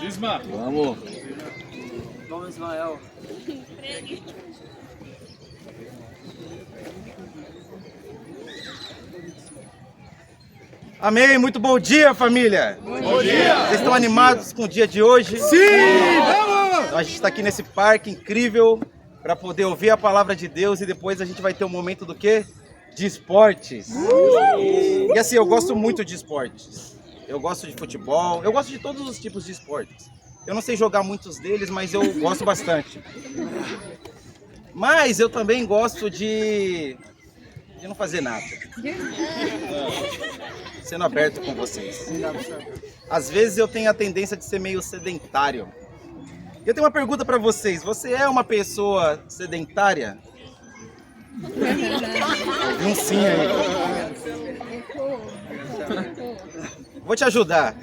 Isma. Vamos. Vamos, Ismael. Amém, muito bom dia, família! Bom dia! Vocês estão animados com o dia de hoje? Sim! Vamos! A gente está aqui nesse parque incrível para poder ouvir a palavra de Deus e depois a gente vai ter um momento do quê? De esportes. E assim, eu gosto muito de esportes. Eu gosto de futebol, eu gosto de todos os tipos de esportes. Eu não sei jogar muitos deles, mas eu gosto bastante. Mas eu também gosto de não fazer nada. Sendo aberto com vocês. Às vezes eu tenho a tendência de ser meio sedentário. Eu tenho uma pergunta para vocês. Você é uma pessoa sedentária? Um sim aí. Vou te ajudar.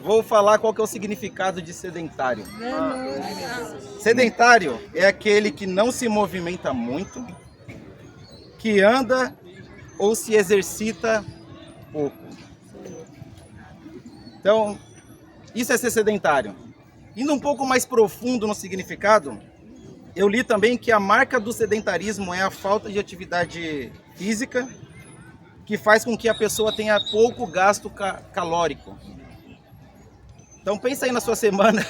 Vou falar qual que é o significado de sedentário. Sedentário é aquele que não se movimenta muito, que anda ou se exercita pouco. Então, isso é ser sedentário. Indo um pouco mais profundo no significado, eu li também que a marca do sedentarismo é a falta de atividade física, que faz com que a pessoa tenha pouco gasto calórico. Então pensa aí na sua semana,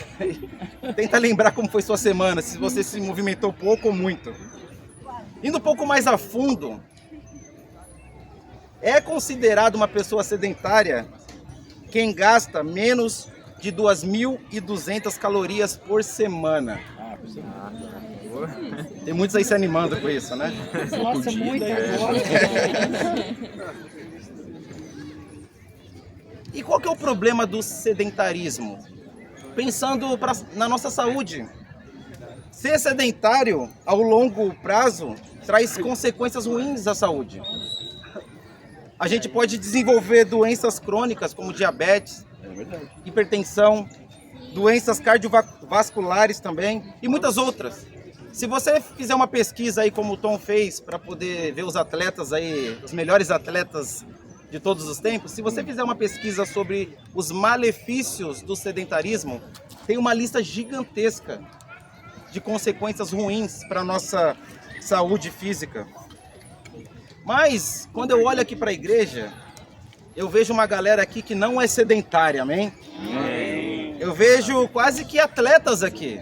tenta lembrar como foi sua semana, se você se movimentou pouco ou muito. Indo um pouco mais a fundo, é considerado uma pessoa sedentária quem gasta menos de 2.200 calorias por semana. Tem muitos aí se animando com isso, né? Nossa, muito agora. E qual que é o problema do sedentarismo? Pensando na nossa saúde. Ser sedentário, ao longo prazo, traz consequências ruins à saúde. A gente pode desenvolver doenças crônicas como diabetes, hipertensão, doenças cardiovasculares também e muitas outras. Se você fizer uma pesquisa aí como o Tom fez para poder ver os atletas aí, os melhores atletas de todos os tempos, se você fizer uma pesquisa sobre os malefícios do sedentarismo, tem uma lista gigantesca de consequências ruins para a nossa saúde física. Mas, quando eu olho aqui para a igreja, eu vejo uma galera aqui que não é sedentária, amém? Eu vejo quase que atletas aqui.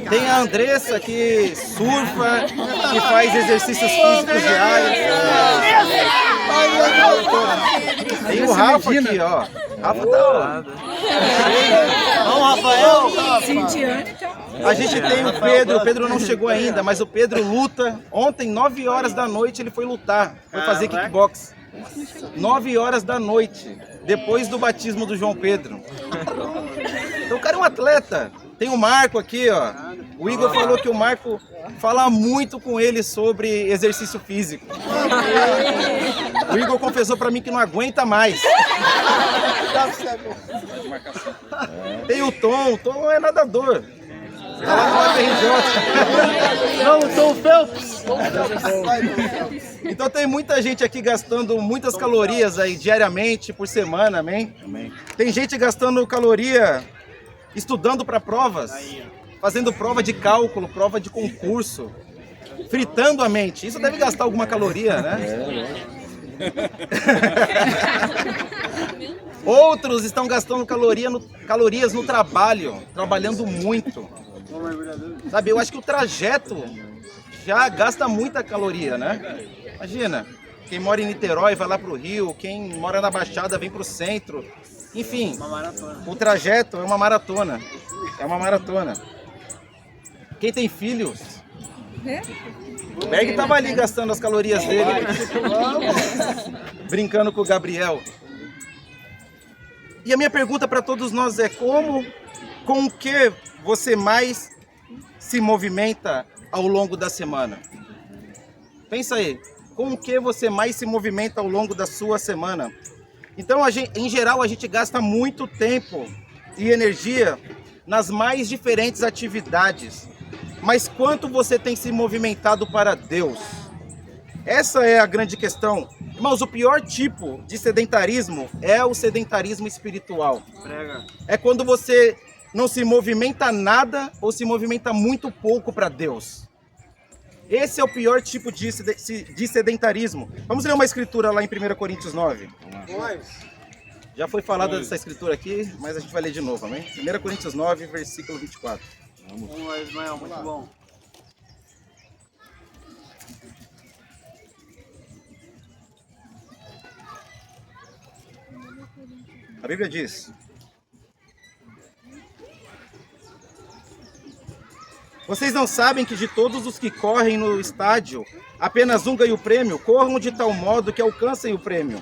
Tem a Andressa que surfa, que faz exercícios físicos diários. Tem o Rafa aqui, ó. Rafa tá... Vamos, Rafael! Cintiane, então. A gente tem o Pedro não chegou ainda, mas o Pedro luta. Ontem, 9 horas da noite, ele foi lutar, foi fazer kickbox. 9 horas da noite, depois do batismo do João Pedro. Então o cara é um atleta. Tem o Marco aqui, ó. O Igor falou que o Marco fala muito com ele sobre exercício físico. O Igor confessou pra mim que não aguenta mais. Tem o Tom não é nadador. Tá lá no FRJ. Não, Tom Phelps. Então tem muita gente aqui gastando muitas calorias aí diariamente, por semana, amém? Tem gente gastando caloria estudando para provas, fazendo prova de cálculo, prova de concurso, fritando a mente. Isso deve gastar alguma caloria, né? Outros estão gastando calorias no trabalho, trabalhando muito. Sabe, eu acho que o trajeto já gasta muita caloria, né? Imagina, quem mora em Niterói vai lá pro Rio, quem mora na Baixada vem pro centro. Enfim, o trajeto é uma maratona. É uma maratona. Quem tem filhos? O Berg tava ali gastando as calorias dele, brincando com o Gabriel. E a minha pergunta para todos nós é com o que você mais se movimenta ao longo da semana? Pensa aí, com o que você mais se movimenta ao longo da sua semana? Então, em geral, a gente gasta muito tempo e energia nas mais diferentes atividades. Mas quanto você tem se movimentado para Deus? Essa é a grande questão. Irmãos, o pior tipo de sedentarismo é o sedentarismo espiritual. É quando você não se movimenta nada ou se movimenta muito pouco para Deus. Esse é o pior tipo de sedentarismo. Vamos ler uma escritura lá em 1 Coríntios 9. Já foi falada dessa escritura aqui, mas a gente vai ler de novo, amém? 1 Coríntios 9, versículo 24. Vamos lá, Ismael, muito bom. A Bíblia diz: vocês não sabem que de todos os que correm no estádio, apenas um ganha o prêmio? Corram de tal modo que alcancem o prêmio.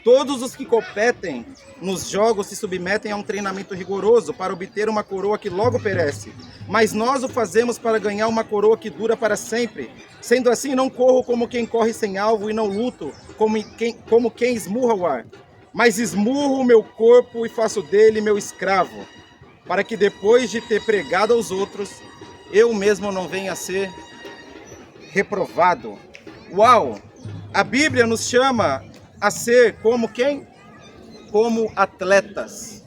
Todos os que competem nos jogos se submetem a um treinamento rigoroso para obter uma coroa que logo perece. Mas nós o fazemos para ganhar uma coroa que dura para sempre. Sendo assim, não corro como quem corre sem alvo e não luto como quem esmurra o ar. Mas esmurro o meu corpo e faço dele meu escravo, para que depois de ter pregado aos outros, eu mesmo não venha a ser reprovado. Uau! A Bíblia nos chama a ser como quem? Como atletas.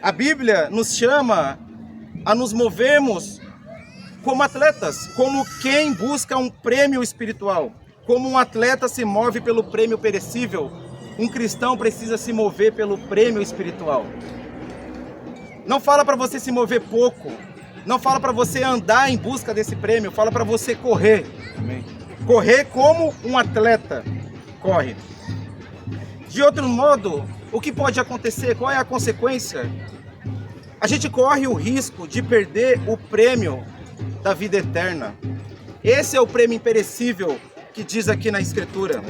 A Bíblia nos chama a nos movermos como atletas, como quem busca um prêmio espiritual. Como um atleta se move pelo prêmio perecível, um cristão precisa se mover pelo prêmio espiritual. Não fala para você se mover pouco, não fala para você andar em busca desse prêmio, fala para você correr. Amém. Correr como um atleta corre. De outro modo, o que pode acontecer? Qual é a consequência? A gente corre o risco de perder o prêmio da vida eterna. Esse é o prêmio imperecível que diz aqui na Escritura.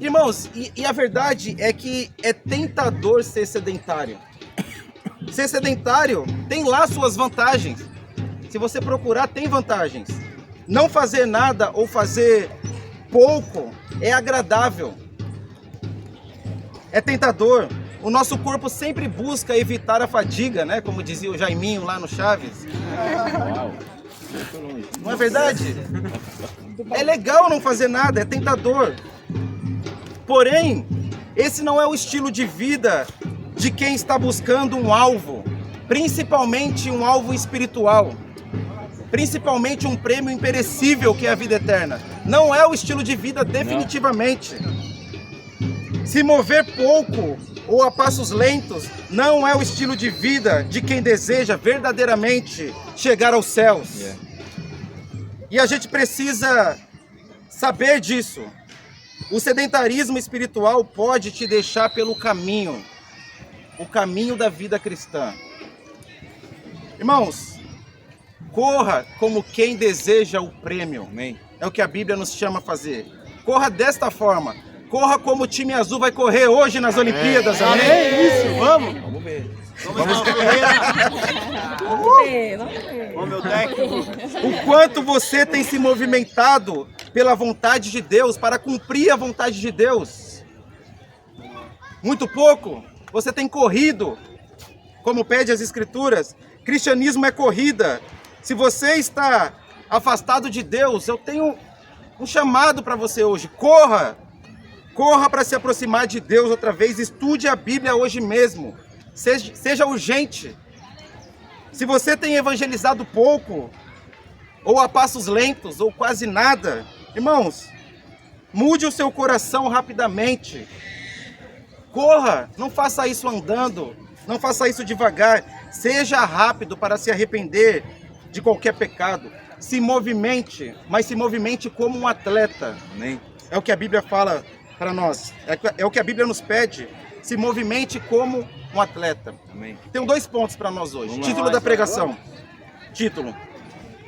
Irmãos, e a verdade é que é tentador ser sedentário. Ser sedentário tem lá suas vantagens. Se você procurar, tem vantagens. Não fazer nada ou fazer pouco é agradável. É tentador. O nosso corpo sempre busca evitar a fadiga, né? Como dizia o Jaiminho lá no Chaves. Não é verdade? É legal não fazer nada, é tentador. Porém, esse não é o estilo de vida de quem está buscando um alvo, principalmente um alvo espiritual, principalmente um prêmio imperecível que é a vida eterna. Não é o estilo de vida definitivamente. Se mover pouco ou a passos lentos não é o estilo de vida de quem deseja verdadeiramente chegar aos céus. E a gente precisa saber disso. O sedentarismo espiritual pode te deixar pelo caminho, o caminho da vida cristã. Irmãos, corra como quem deseja o prêmio. Amém. É o que a Bíblia nos chama a fazer. Corra desta forma. Corra como o time azul vai correr hoje nas Olimpíadas. Amém? É isso, vamos. Vamos ver. Vamos ver. Vamos, meu técnico. O quanto você tem se movimentado pela vontade de Deus, para cumprir a vontade de Deus? Muito pouco. Você tem corrido, como pede as Escrituras. Cristianismo é corrida. Se você está afastado de Deus, eu tenho um chamado para você hoje. Corra! Corra para se aproximar de Deus outra vez. Estude a Bíblia hoje mesmo. Seja urgente. Se você tem evangelizado pouco, ou a passos lentos, ou quase nada, irmãos, mude o seu coração rapidamente. Corra, não faça isso andando, não faça isso devagar. Seja rápido para se arrepender de qualquer pecado. Se movimente, mas se movimente como um atleta. Amém. É o que a Bíblia fala para nós. É o que a Bíblia nos pede. Se movimente como um atleta. Amém. Tenho 2 pontos para nós hoje. Título da pregação. Título: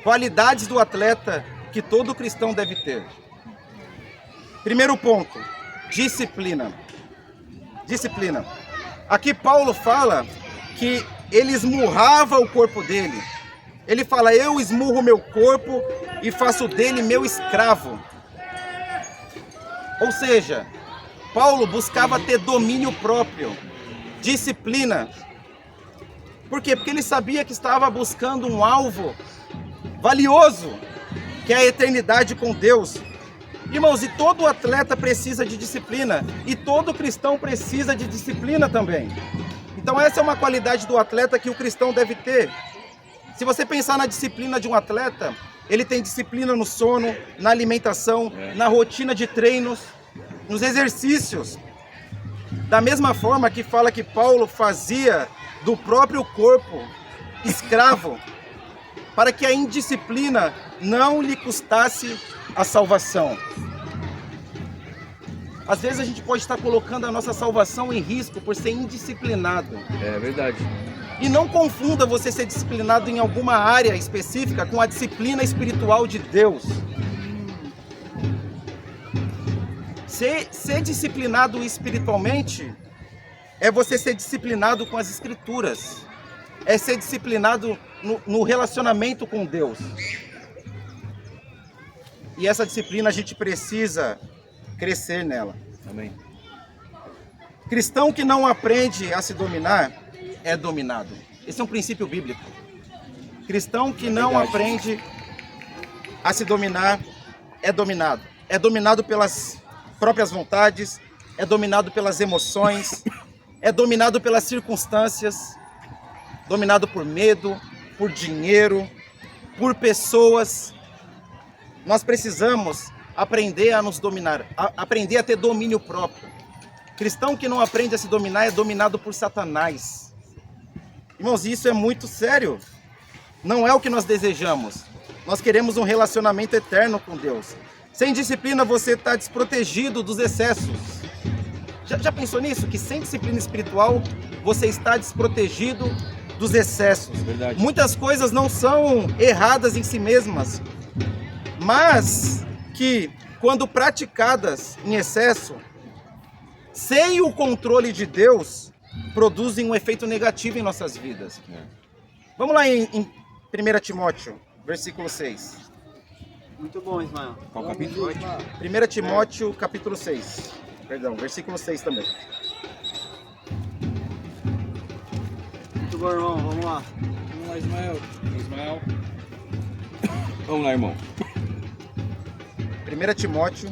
qualidades do atleta que todo cristão deve ter. Primeiro ponto: disciplina. Disciplina. Aqui Paulo fala que ele esmurrava o corpo dele. Ele fala: eu esmurro meu corpo e faço dele meu escravo. Ou seja, Paulo buscava ter domínio próprio, disciplina. Por quê? Porque ele sabia que estava buscando um alvo valioso, que é a eternidade com Deus. Irmãos, e todo atleta precisa de disciplina, e todo cristão precisa de disciplina também. Então essa é uma qualidade do atleta que o cristão deve ter. Se você pensar na disciplina de um atleta, ele tem disciplina no sono, na alimentação, na rotina de treinos, nos exercícios. Da mesma forma que fala que Paulo fazia do próprio corpo escravo, para que a indisciplina não lhe custasse a salvação. Às vezes a gente pode estar colocando a nossa salvação em risco por ser indisciplinado. É verdade. E não confunda você ser disciplinado em alguma área específica com a disciplina espiritual de Deus. Ser disciplinado espiritualmente é você ser disciplinado com as Escrituras. É ser disciplinado no relacionamento com Deus. E essa disciplina a gente precisa crescer nela. Amém. Cristão que não aprende a se dominar é dominado. Esse é um princípio bíblico. Cristão que não aprende a se dominar é dominado. É dominado pelas próprias vontades, é dominado pelas emoções, é dominado pelas circunstâncias, dominado por medo, por dinheiro, por pessoas. Nós precisamos aprender a nos dominar, aprender a ter domínio próprio. Cristão que não aprende a se dominar é dominado por Satanás. Irmãos, isso é muito sério. Não é o que nós desejamos. Nós queremos um relacionamento eterno com Deus. Sem disciplina você está desprotegido dos excessos. Já pensou nisso? Que sem disciplina espiritual você está desprotegido dos excessos. Verdade. Muitas coisas não são erradas em si mesmas, mas que, quando praticadas em excesso, sem o controle de Deus, produzem um efeito negativo em nossas vidas. Vamos lá em 1 Timóteo, versículo 6. Muito bom, Ismael. Qual capítulo? 1 Timóteo, capítulo 6. Perdão, versículo 6 também. Muito bom, irmão. Vamos lá. Vamos lá, Ismael. Ismael. Vamos lá, irmão. 1 Timóteo,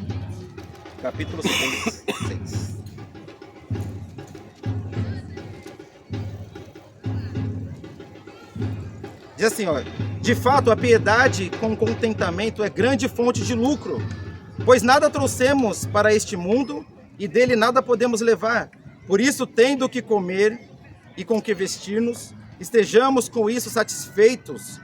capítulo 6. Diz assim, ó: de fato, a piedade com contentamento é grande fonte de lucro, pois nada trouxemos para este mundo e dele nada podemos levar. Por isso, tendo o que comer e com que vestir-nos, estejamos com isso satisfeitos.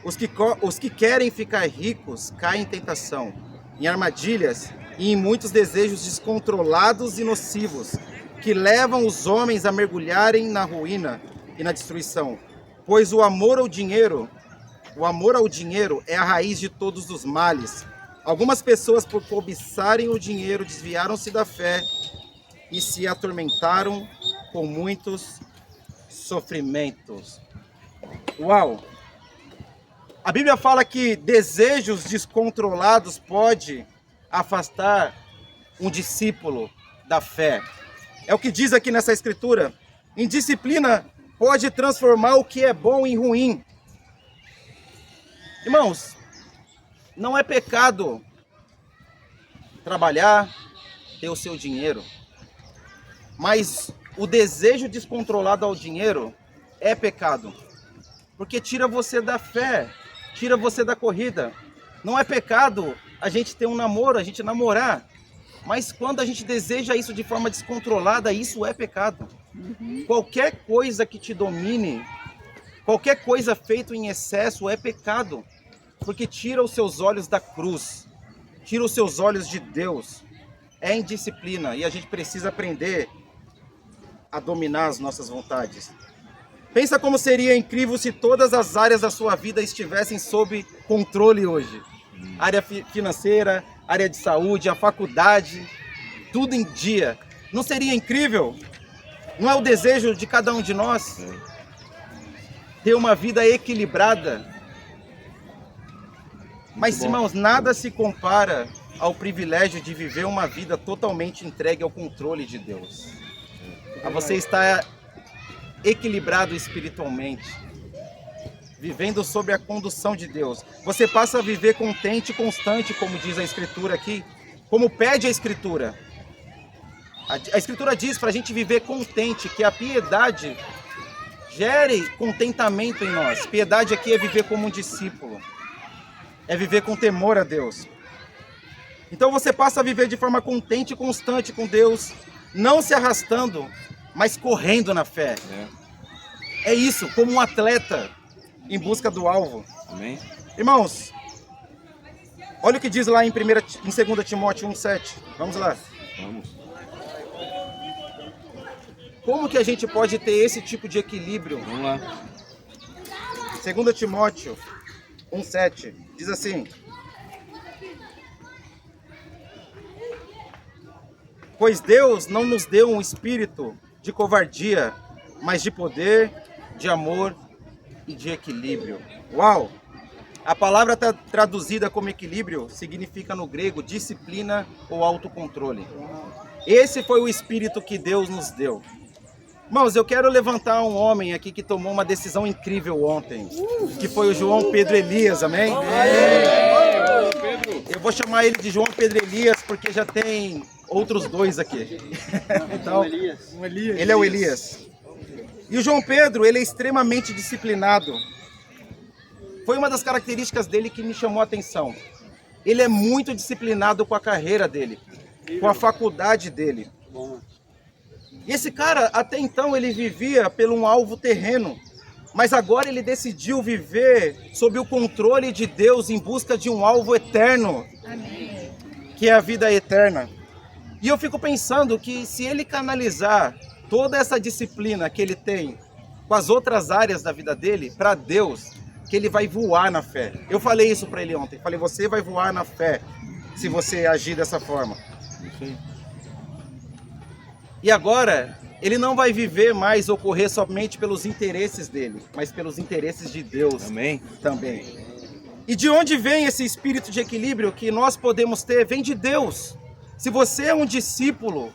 Os que querem ficar ricos caem em tentação, em armadilhas e em muitos desejos descontrolados e nocivos, que levam os homens a mergulharem na ruína e na destruição. Pois o amor ao dinheiro é a raiz de todos os males. Algumas pessoas, por cobiçarem o dinheiro, desviaram-se da fé e se atormentaram com muitos sofrimentos. Uau! A Bíblia fala que desejos descontrolados pode afastar um discípulo da fé. É o que diz aqui nessa escritura. Indisciplina pode transformar o que é bom em ruim. Irmãos, não é pecado trabalhar, ter o seu dinheiro, mas o desejo descontrolado ao dinheiro é pecado, porque tira você da fé, tira você da corrida. Não é pecado a gente ter um namoro, a gente namorar, mas quando a gente deseja isso de forma descontrolada, isso é pecado. Qualquer coisa que te domine, qualquer coisa feita em excesso é pecado, porque tira os seus olhos da cruz, tira os seus olhos de Deus. É indisciplina e a gente precisa aprender a dominar as nossas vontades. Pensa como seria incrível se todas as áreas da sua vida estivessem sob controle hoje. Área financeira, área de saúde, a faculdade, tudo em dia. Não seria incrível? Não é o desejo de cada um de nós ter uma vida equilibrada? Mas, irmãos, nada se compara ao privilégio de viver uma vida totalmente entregue ao controle de Deus. A você estar equilibrado espiritualmente, vivendo sob a condução de Deus. Você passa a viver contente e constante, como diz a Escritura aqui, como pede a Escritura. A Escritura diz para a gente viver contente, que a piedade gere contentamento em nós. Piedade aqui é viver como um discípulo, é viver com temor a Deus. Então você passa a viver de forma contente e constante com Deus, não se arrastando, mas correndo na fé. É isso, como um atleta em busca do alvo. Amém. Irmãos, olha o que diz lá em 2 Timóteo 1,7. Vamos lá. Vamos. Como que a gente pode ter esse tipo de equilíbrio? Vamos lá. 2 Timóteo 1,7 diz assim: pois Deus não nos deu um espírito de covardia, mas de poder, de amor e de equilíbrio. Uau! A palavra traduzida como equilíbrio significa no grego disciplina ou autocontrole. Esse foi o espírito que Deus nos deu. Irmãos, eu quero levantar um homem aqui que tomou uma decisão incrível ontem, que foi o João Pedro Elias, amém? Eu vou chamar ele de João Pedro Elias porque já tem outros dois aqui. Então, ele é o Elias. E o João Pedro, ele é extremamente disciplinado. Foi uma das características dele que me chamou a atenção. Ele é muito disciplinado com a carreira dele, com a faculdade dele. E esse cara, até então, ele vivia por um alvo terreno, mas agora ele decidiu viver sob o controle de Deus em busca de um alvo eterno, que é a vida eterna. E eu fico pensando que se ele canalizar toda essa disciplina que ele tem com as outras áreas da vida dele para Deus, que ele vai voar na fé. Eu falei isso para ele ontem. Falei, você vai voar na fé se você agir dessa forma. E agora, ele não vai viver mais ou correr somente pelos interesses dele, mas pelos interesses de Deus. Amém. Também. E de onde vem esse espírito de equilíbrio que nós podemos ter? Vem de Deus. Se você é um discípulo,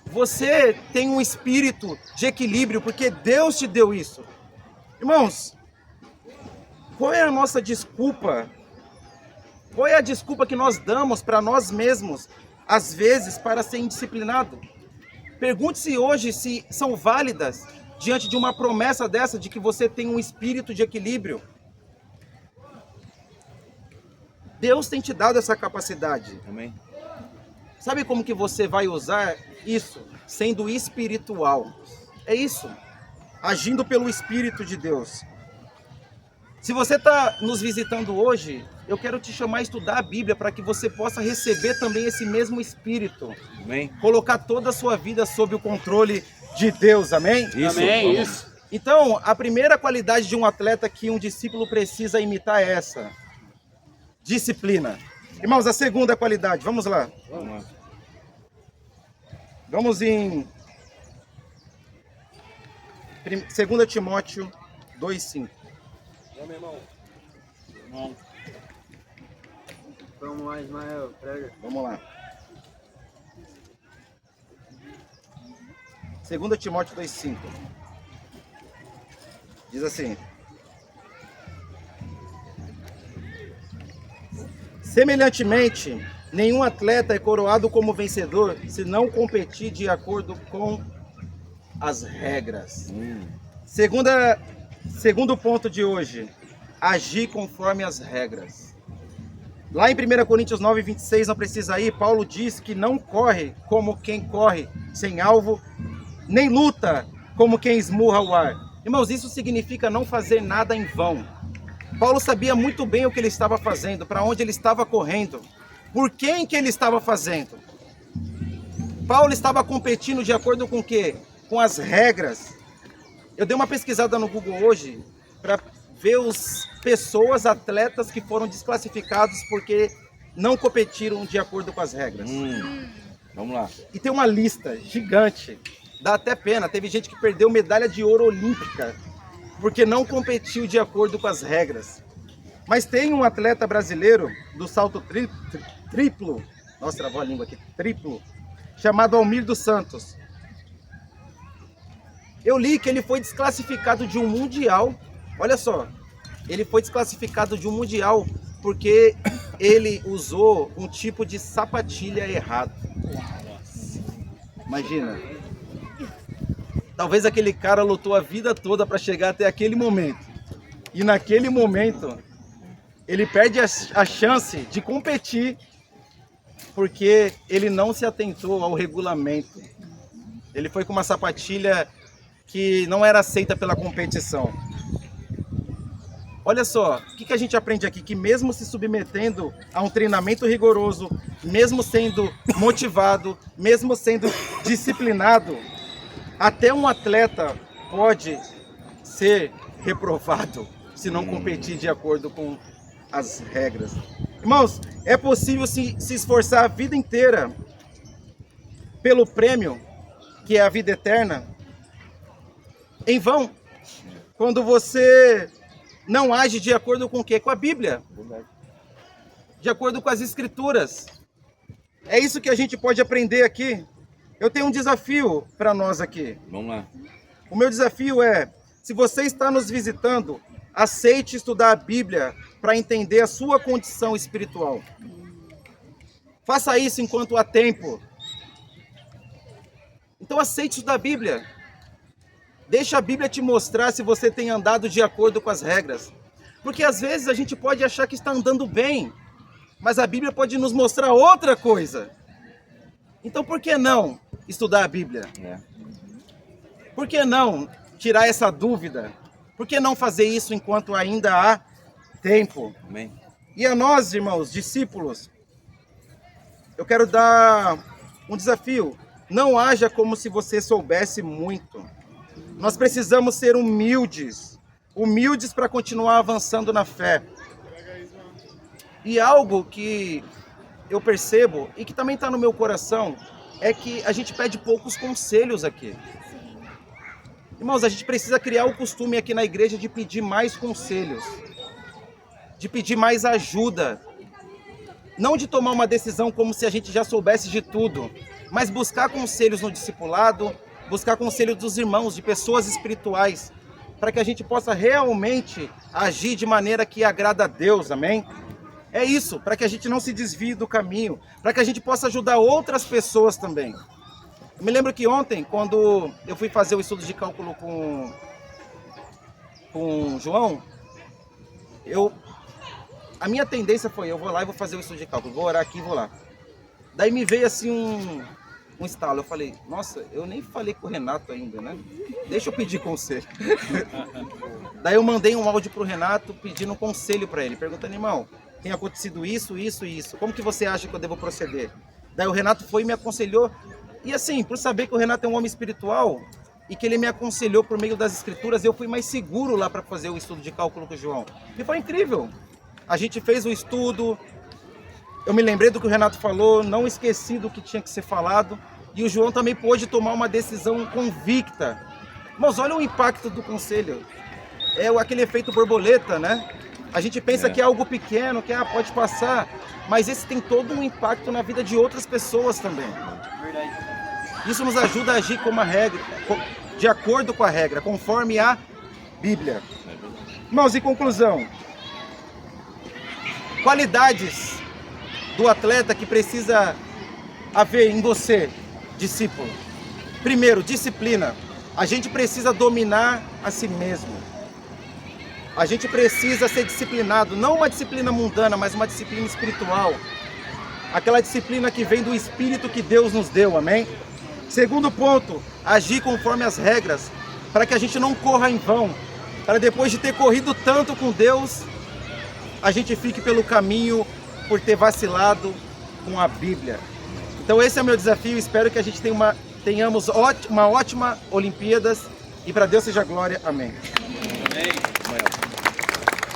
você tem um espírito de equilíbrio, porque Deus te deu isso. Irmãos, qual é a nossa desculpa? Qual é a desculpa que nós damos para nós mesmos, às vezes, para ser indisciplinado? Pergunte-se hoje se são válidas diante de uma promessa dessa de que você tem um espírito de equilíbrio. Deus tem te dado essa capacidade. Amém. Sabe como que você vai usar isso? Sendo espiritual. É isso. Agindo pelo Espírito de Deus. Se você está nos visitando hoje, eu quero te chamar a estudar a Bíblia para que você possa receber também esse mesmo Espírito. Amém. Colocar toda a sua vida sob o controle de Deus, amém? Isso. Amém, Vamos. isso. Então, a primeira qualidade de um atleta que um discípulo precisa imitar é essa. Disciplina. Irmãos, a segunda qualidade, vamos lá. Vamos lá. Vamos em 2 Timóteo 2,5. Vamos lá, Ismael, prega. Vamos lá. 2 Timóteo 2,5. Diz assim: semelhantemente, nenhum atleta é coroado como vencedor se não competir de acordo com as regras. Segundo ponto de hoje, agir conforme as regras. Lá em 1 Coríntios 9:26, não precisa ir, Paulo diz que não corre como quem corre sem alvo, nem luta como quem esmurra o ar. Irmãos, isso significa não fazer nada em vão. Paulo sabia muito bem o que ele estava fazendo, para onde ele estava correndo, por quem que ele estava fazendo. Paulo estava competindo de acordo com o quê? Com as regras. Eu dei uma pesquisada no Google hoje para ver pessoas, atletas que foram desclassificados porque não competiram de acordo com as regras. Vamos lá. E tem uma lista gigante, dá até pena. Teve gente que perdeu medalha de ouro olímpica porque não competiu de acordo com as regras. Mas tem um atleta brasileiro do salto triplo, nossa, travou a língua aqui, triplo, chamado Almir dos Santos. Eu li que ele foi desclassificado de um mundial. Olha só, ele foi desclassificado de um mundial porque ele usou um tipo de sapatilha errado. Imagina. Talvez aquele cara lutou a vida toda para chegar até aquele momento. E naquele momento, ele perde a chance de competir porque ele não se atentou ao regulamento. Ele foi com uma sapatilha que não era aceita pela competição. Olha só, o que a gente aprende aqui? Que mesmo se submetendo a um treinamento rigoroso, mesmo sendo motivado, mesmo sendo disciplinado, até um atleta pode ser reprovado se não competir de acordo com as regras. Irmãos, é possível se esforçar a vida inteira pelo prêmio, que é a vida eterna, em vão, quando você não age de acordo com o quê? Com a Bíblia. De acordo com as Escrituras. É isso que a gente pode aprender aqui. Eu tenho um desafio para nós aqui. Vamos lá. O meu desafio é, se você está nos visitando, aceite estudar a Bíblia para entender a sua condição espiritual. Faça isso enquanto há tempo. Então aceite estudar a Bíblia. Deixa a Bíblia te mostrar se você tem andado de acordo com as regras. Porque às vezes a gente pode achar que está andando bem, mas a Bíblia pode nos mostrar outra coisa. Então por que não estudar a Bíblia? Por que não tirar essa dúvida? Por que não fazer isso enquanto ainda há tempo? Amém. E a nós, irmãos, discípulos, eu quero dar um desafio. Não haja como se você soubesse muito. Nós precisamos ser humildes para continuar avançando na fé. E algo que eu percebo e que também está no meu coração é que a gente pede poucos conselhos aqui. Irmãos, a gente precisa criar o costume aqui na igreja de pedir mais conselhos, de pedir mais ajuda, não de tomar uma decisão como se a gente já soubesse de tudo, mas buscar conselhos no discipulado, buscar conselho dos irmãos, de pessoas espirituais, para que a gente possa realmente agir de maneira que agrada a Deus, amém? É isso, para que a gente não se desvie do caminho, para que a gente possa ajudar outras pessoas também. Eu me lembro que ontem, quando eu fui fazer o estudo de cálculo com o João, a minha tendência foi, eu vou lá e vou fazer o estudo de cálculo, vou orar aqui e vou lá. Daí me veio assim um estalo, eu falei, nossa, eu nem falei com o Renato ainda, né? Deixa eu pedir conselho. Daí eu mandei um áudio pro Renato pedindo um conselho para ele, perguntando, irmão, tem acontecido isso, isso e isso, como que você acha que eu devo proceder? Daí o Renato foi e me aconselhou, e assim, por saber que o Renato é um homem espiritual, e que ele me aconselhou por meio das escrituras, eu fui mais seguro lá para fazer o estudo de cálculo com o João. E foi incrível. A gente fez o estudo, eu me lembrei do que o Renato falou, não esqueci do que tinha que ser falado, e o João também pôde tomar uma decisão convicta. Mas olha o impacto do conselho. É aquele efeito borboleta, né? A gente pensa que é algo pequeno, que pode passar, mas esse tem todo um impacto na vida de outras pessoas também. Isso nos ajuda a agir como a regra, de acordo com a regra, conforme a Bíblia. Irmãos, em conclusão, qualidades do atleta que precisa haver em você, discípulo. Primeiro, disciplina. A gente precisa dominar a si mesmo. A gente precisa ser disciplinado, não uma disciplina mundana, mas uma disciplina espiritual. Aquela disciplina que vem do Espírito que Deus nos deu, amém? Segundo ponto, agir conforme as regras, para que a gente não corra em vão, para depois de ter corrido tanto com Deus, a gente fique pelo caminho por ter vacilado com a Bíblia. Então esse é o meu desafio, espero que a gente tenhamos uma ótima Olimpíadas e para Deus seja glória, amém. Amém.